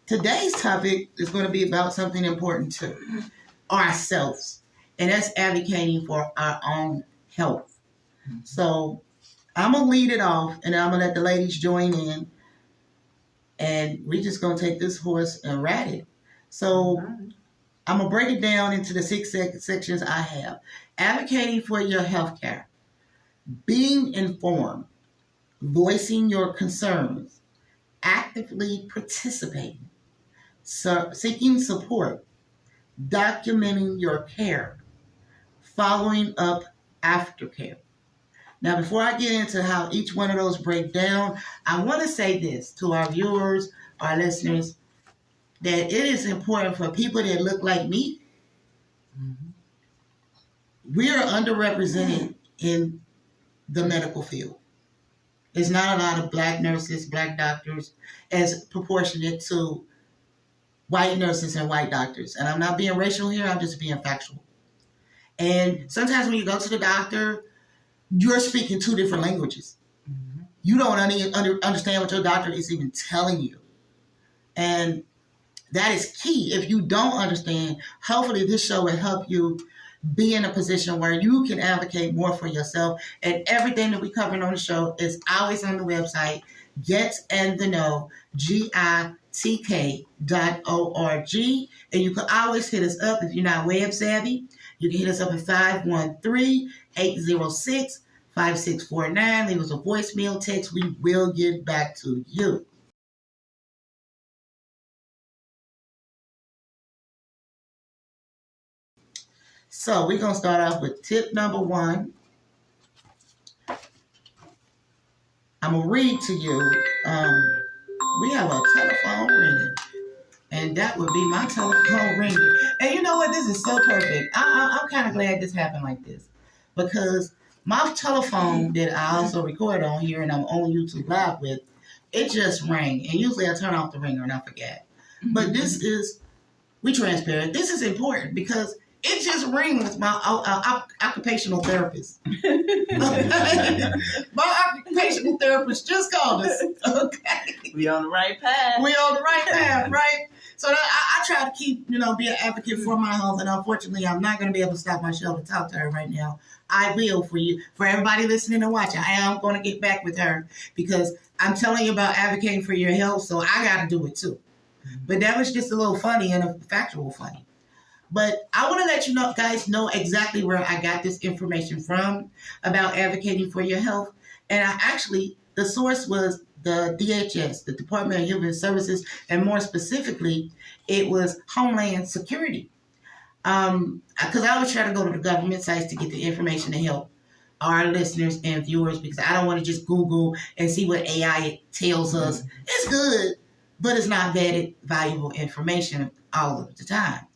today's topic is going to be about something important too, ourselves, and that's advocating for our own health. So I'm going to lead it off, and I'm going to let the ladies join in, and we're just going to take this horse and ride it. So I'm going to break it down into the 6 sections I have. Advocating for your health care, being informed, voicing your concerns, actively participating, seeking support, documenting your care, following up aftercare. Now, before I get into how each one of those break down, I want to say this to our viewers, our listeners, that it is important for people that look like me. We are underrepresented in the medical field. There's not a lot of black nurses, black doctors, as proportionate to white nurses and white doctors. And I'm not being racial here, I'm just being factual. And sometimes when you go to the doctor, you're speaking 2 different languages. You don't understand what your doctor is even telling you. And that is key. If you don't understand, hopefully this show will help you be in a position where you can advocate more for yourself. And everything that we cover on the show is always on the website, getandtheknow, GiTK.org. And you can always hit us up if you're not web savvy. You can hit us up at 513-806-5649. Leave us a voicemail, text. We will get back to you. So we're going to start off with tip number 1. I'm going to read to you. We have a telephone ringing. And that would be my telephone ringing. And you know what? This is so perfect. I'm kind of glad this happened like this. Because my telephone that I also record on here and I'm on YouTube Live with, it just rang. And usually I turn off the ringer and I forget. But this is, we transparent. This is important because it just rings with my occupational therapist. My occupational therapist just called us. Okay. We on the right path. We on the right path, right? So I try to keep, be an advocate for my health, and unfortunately, I'm not going to be able to stop my show to talk to her right now. I will for you, for everybody listening and watching. I am going to get back with her because I'm telling you about advocating for your health, so I got to do it too. But that was just a little funny and a factual funny. But I want to let you guys know exactly where I got this information from about advocating for your health. And the source was the DHS, the Department of Human Services, and more specifically, it was Homeland Security. Because I always try to go to the government sites to get the information to help our listeners and viewers, because I don't want to just Google and see what AI tells us. It's good, but it's not vetted, valuable information all of the time.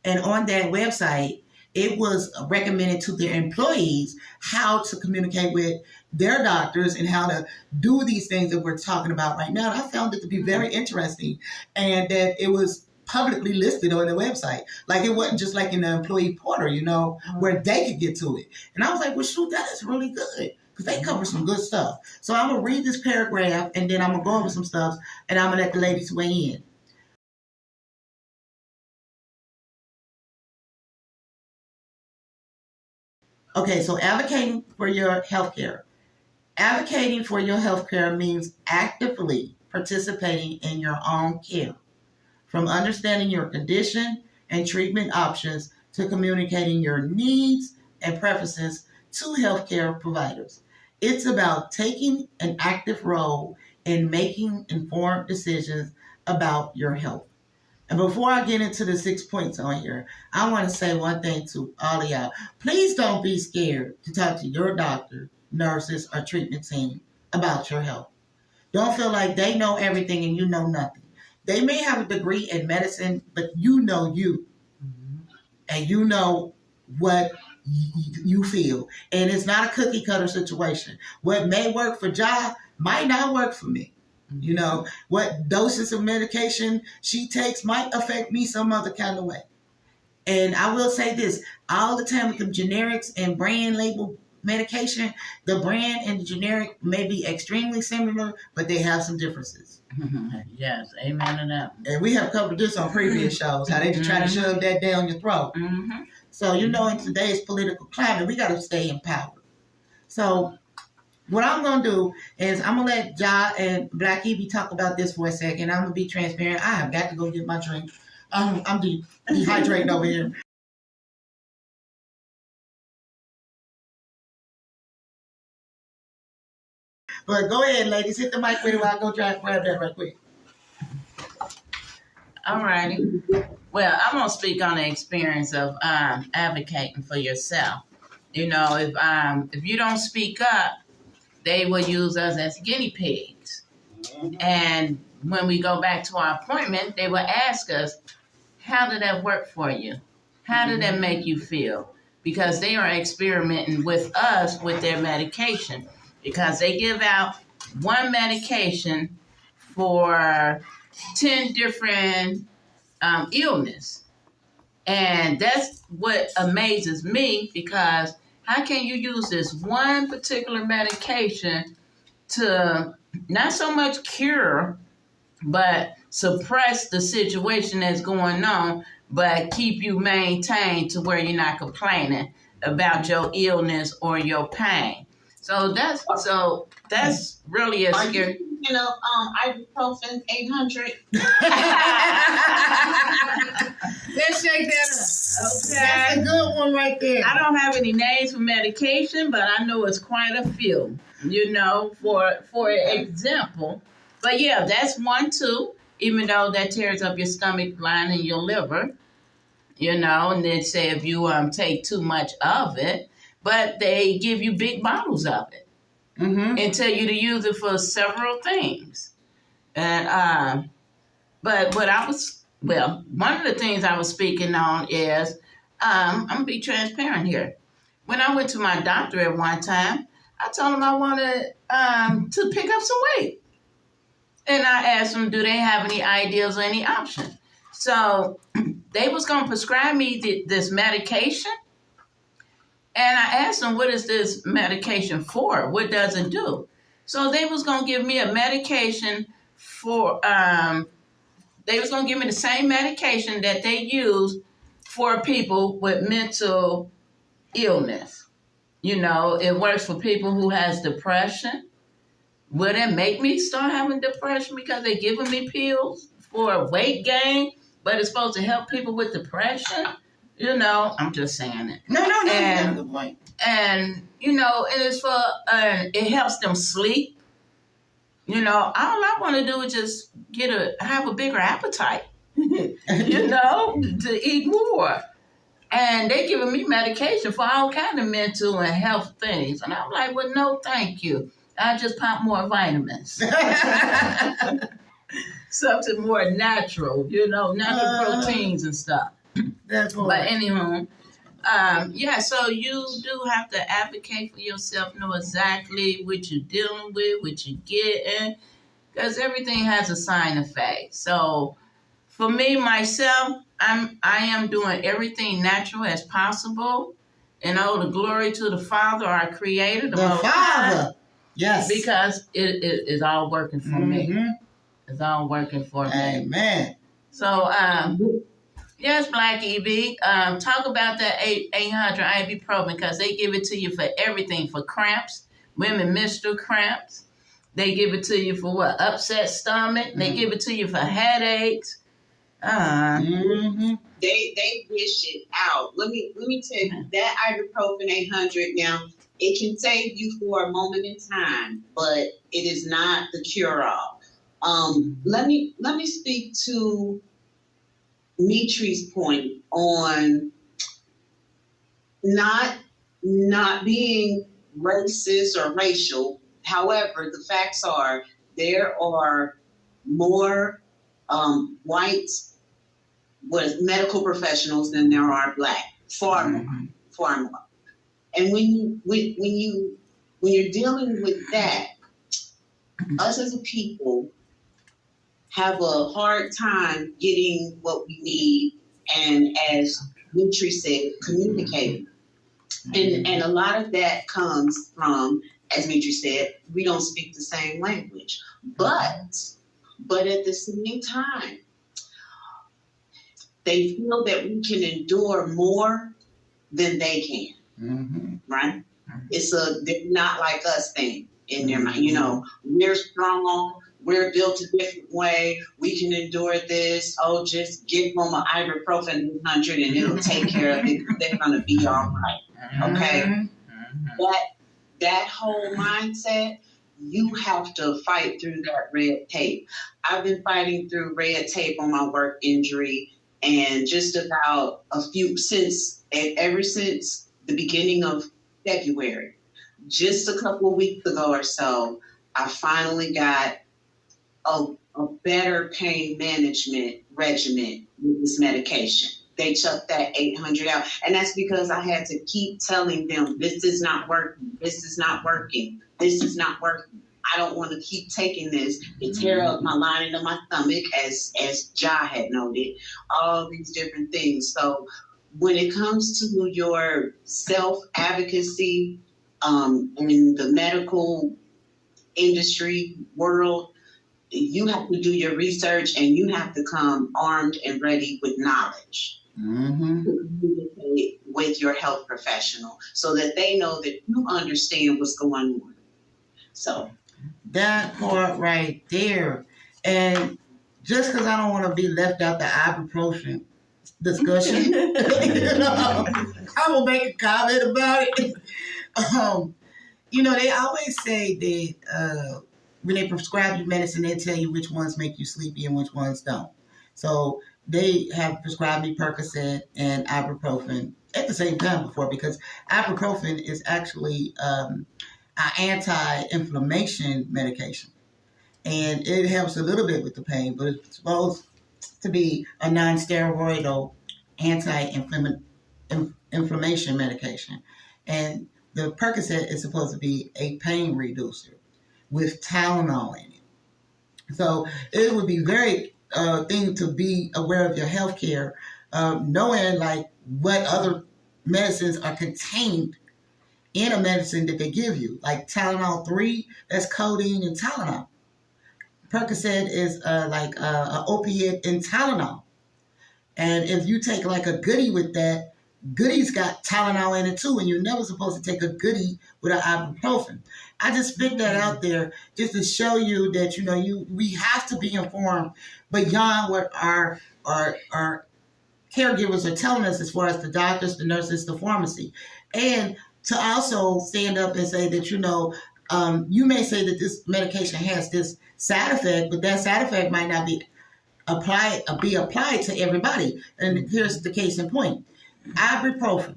And on that website, it was recommended to their employees how to communicate with their doctors and how to do these things that we're talking about right now. And I found it to be very interesting, and that it was publicly listed on the website. Like, it wasn't just like in the employee portal, where they could get to it. And I was like, well, shoot, that is really good, because they cover some good stuff. So I'm going to read this paragraph, and then I'm going to go over some stuff, and I'm going to let the ladies weigh in. Okay, so advocating for your health care. Advocating for your health care means actively participating in your own care, from understanding your condition and treatment options to communicating your needs and preferences to healthcare providers. It's about taking an active role in making informed decisions about your health. And before I get into the 6 points on here, I want to say one thing to all of y'all. Please don't be scared to talk to your doctor, nurses, or treatment team about your health. Don't feel like they know everything and you know nothing. They may have a degree in medicine, but you know you. And you know what you feel. And it's not a cookie cutter situation. What may work for Ja might not work for me. What doses of medication she takes might affect me some other kind of way. And I will say this, all the time with the generics and brand label medication, the brand and the generic may be extremely similar, but they have some differences. Yes, amen to that. And we have covered this on previous shows, how they just try to shove that down your throat. So, you know, in today's political climate, we got to stay empowered. So what I'm going to do is I'm going to let Ja and Black Evie talk about this for a second. I'm going to be transparent. I have got to go get my drink. I'm dehydrating over here. But go ahead, ladies. Hit the mic with it while I go try and grab that right quick. All righty. Well, I'm going to speak on the experience of advocating for yourself. You know, if you don't speak up, they will use us as guinea pigs. And when we go back to our appointment, they will ask us, how did that work for you? How did that make you feel? Because they are experimenting with us with their medication. Because they give out one medication for 10 different illness. And that's what amazes me, because how can you use this one particular medication to not so much cure, but suppress the situation that's going on, but keep you maintained to where you're not complaining about your illness or your pain? So that's really a scary. You know, ibuprofen 800. Let's shake that up. Okay. That's a good one right there. I don't have any names for medication, but I know it's quite a few, you know, for example. But yeah, that's one too, even though that tears up your stomach lining and your liver, you know, and they say if you take too much of it, but they give you big bottles of it. And tell you to use it for several things. And but what one of the things I was speaking on is I'm gonna be transparent here. When I went to my doctor at one time, I told him I wanted to pick up some weight, and I asked them, do they have any ideas or any options? So they was gonna prescribe me this medication. And I asked them, what is this medication for? What does it do? So they was going to give me a medication for, they was going to give me the same medication that they use for people with mental illness. You know, it works for people who has depression. Will it make me start having depression because they're giving me pills for weight gain, but it's supposed to help people with depression? You know, I'm just saying it. No, that's a good point. And, you know, it is for, it helps them sleep. You know, all I want to do is just have a bigger appetite, you know, to eat more. And they giving me medication for all kind of mental and health things. And I'm like, well, no, thank you. I just pop more vitamins. Something more natural, you know, natural proteins and stuff. That's cool. But anyway, so you do have to advocate for yourself, know exactly what you're dealing with, what you're getting, because everything has a side effect. So for me, myself, I am doing everything natural as possible, and all the glory to the Father, our Creator, the Father. God, yes, because it is all working for me. It's all working for me. Amen. So, yes, Black Evie, talk about that 800 ibuprofen, because they give it to you for everything, for cramps, women menstrual cramps. They give it to you for what? Upset stomach. They give it to you for headaches. They dish it out. Let me tell you, that ibuprofen 800 now, it can save you for a moment in time, but it is not the cure-all. Let me speak to Mitri's point on not being racist or racial. However, the facts are there are more white medical professionals than there are black. Far more. And when you're dealing with that, us as a people have a hard time getting what we need, and as Mitri said, communicating. And a lot of that comes from, as Mitri said, we don't speak the same language. But at the same time, they feel that we can endure more than they can, right? They're not like us thing in their mind. You know, we're strong, we're built a different way, we can endure this. Oh, just give them an ibuprofen 100 and it'll take care of it. They're going to be all right, okay? That whole mindset, you have to fight through that red tape. I've been fighting through red tape on my work injury, and just about ever since the beginning of February, just a couple of weeks ago or so, I finally got a better pain management regimen with this medication. They chucked that 800 out. And that's because I had to keep telling them, this is not working. This is not working. This is not working. I don't want to keep taking this. It tear up my lining of my stomach, as Ja had noted, all these different things. So when it comes to your self-advocacy in the medical industry world, you have to do your research and you have to come armed and ready with knowledge. To communicate with your health professional so that they know that you understand what's going on. So that part right there. And just because I don't want to be left out the ibuprofen discussion, I will make a comment about it. They always say that when they prescribe you medicine, they tell you which ones make you sleepy and which ones don't. So they have prescribed me Percocet and ibuprofen at the same time before, because ibuprofen is actually an anti-inflammation medication. And it helps a little bit with the pain, but it's supposed to be a non-steroidal anti-inflammation medication. And the Percocet is supposed to be a pain reducer with Tylenol in it. So it would be very thing to be aware of your health care, knowing like what other medicines are contained in a medicine that they give you. Like Tylenol 3, that's codeine and Tylenol. Percocet is like an opiate in Tylenol. And if you take like a goodie with that, goodie's got Tylenol in it too, and you're never supposed to take a goodie with an ibuprofen. I just spit that out there just to show you that, we have to be informed beyond what our caregivers are telling us as far as the doctors, the nurses, the pharmacy. And to also stand up and say that, you may say that this medication has this side effect, but that side effect might not be applied to everybody. And here's the case in point. Ibuprofen.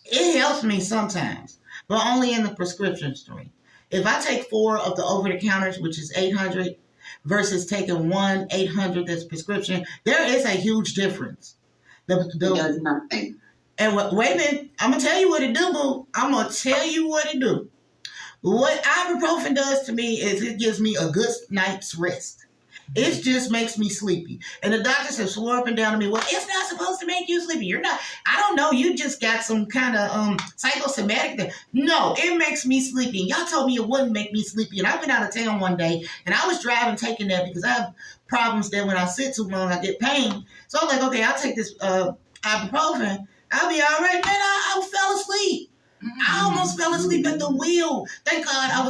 It helps me sometimes, but only in the prescription stream. If I take 4 of the over-the-counters, which is 800, versus taking 1 800 that's prescription, there is a huge difference. It does nothing. And wait a minute, I'm going to tell you what it do, boo. I'm going to tell you what it do. What ibuprofen does to me is it gives me a good night's rest. It just makes me sleepy. And the doctors have swore up and down to me, well, it's not supposed to make you sleepy. You're not, I don't know, you just got some kind of psychosomatic thing. No, it makes me sleepy. And y'all told me it wouldn't make me sleepy. And I went out of town one day, and I was driving, taking that because I have problems that when I sit too long, I get pain. So I was like, okay, I'll take this ibuprofen. I'll be all right. Man, I fell asleep. I almost fell asleep at the wheel. Thank God I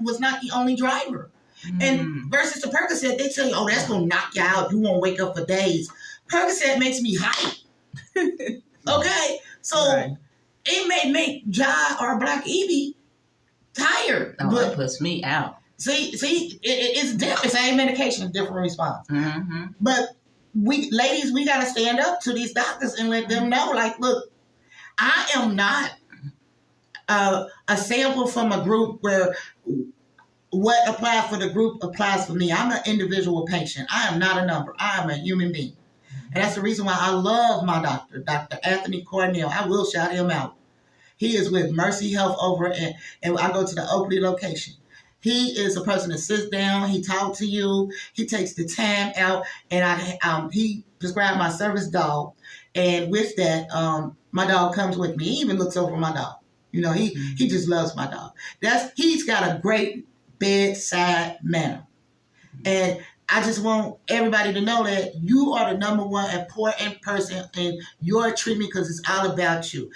was not the only driver. And versus the Percocet, they tell you, oh, that's going to knock you out. You won't wake up for days. Percocet makes me hype. Okay? So it may make Ja or Black Evie tired. Oh, but it puts me out. See, it's different. Same medication, different response. But ladies, we got to stand up to these doctors and let them know, like, look, I am not a sample from a group where what applies for the group applies for me. I'm an individual patient. I am not a number. I am a human being. And that's the reason why I love my doctor, Dr. Anthony Cornell. I will shout him out. He is with Mercy Health over, and I go to the Oakley location. He is a person that sits down, he talks to you, he takes the time out, and he prescribed my service dog. And with that, My dog comes with me. He even looks over my dog. You know, he just loves my dog. He's got a great bedside manner. And I just want everybody to know that you are the number one important person in your treatment because it's all about you.